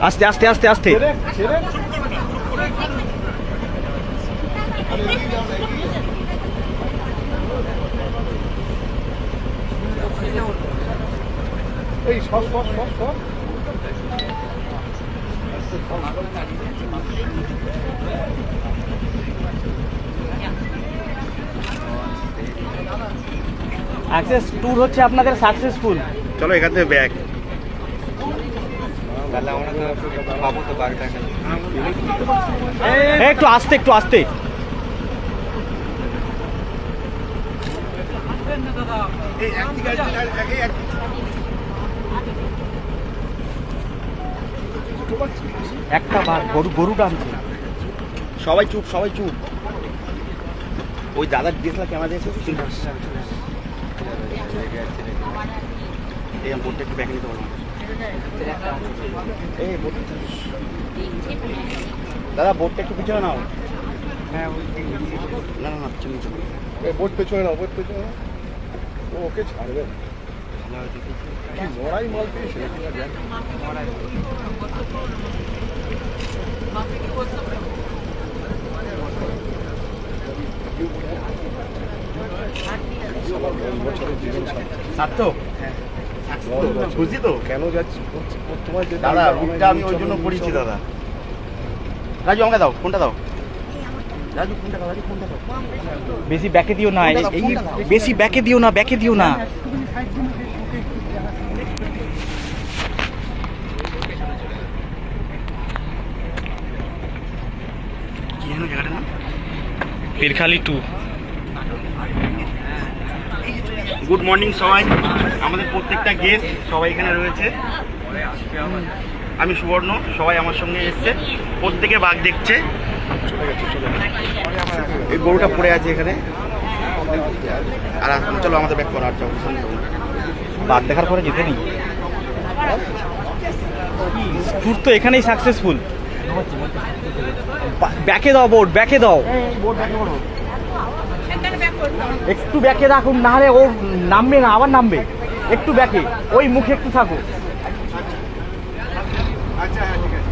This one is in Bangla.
আস্তে আস্তে আস্তে আস্তে। সাকসেস ট্যুর হচ্ছে আপনাদের সাকসেসফুল। চলো এখান থেকে ব্যাগ। একটু আস্তে একটু আস্তে। একটা গরু টানছে। সবাই চুপ, সবাই চুপ। ওই দাদার ডিএসএলআর ক্যামেরা দিয়েছে। এই বোটটা একটু ব্যাগ নিতে পারবো? এই দাদা বোটটা একটু পিছনে নাও। না না না পিছনে নিচে। বোট পেছনে নাও, বোট পেছনে নাও। ও ওকে ছাড়বে না। লড়াই মাল পেয়েছে। বুঝছি তো কেন যাচ্ছি তোমার দাদা, রুটটা আমি ওই জন্য পড়েছি দাদা। রাজু আমাকে দাও, ফোনটা দাও। রাজু ফোনটা দাও, রাজু ফোনটা দাও। বেশি ব্যাকে দিও না, এই বেশি ব্যাকে দিও না, ব্যাকে দিও না। কি জানো জায়গাটার নাম? পীরখালি 2। গুড মর্নিং সবাই, আমাদের প্রত্যেকটা গেস্ট সবাই এখানে রয়েছে। আমি সুবর্ণ, সবাই আমার সঙ্গে এসছে, প্রত্যেকে বাঘ দেখছে। এই গরুটা পড়ে আছে এখানে। আর চলো আমাদের ব্যাক করো। আর যাও, বাঘ দেখার পরে যেতে নেই। ট্যুর তো এখানেই সাকসেসফুল। ব্যাকে দাও বোর্ড, ব্যাকে দাও। একটু ব্যাকে রাখুন, নাহলে ও নামবে না, আবার নামবে। একটু ব্যাকে, ওই মুখে একটু থাকো। আচ্ছা ঠিক আছে।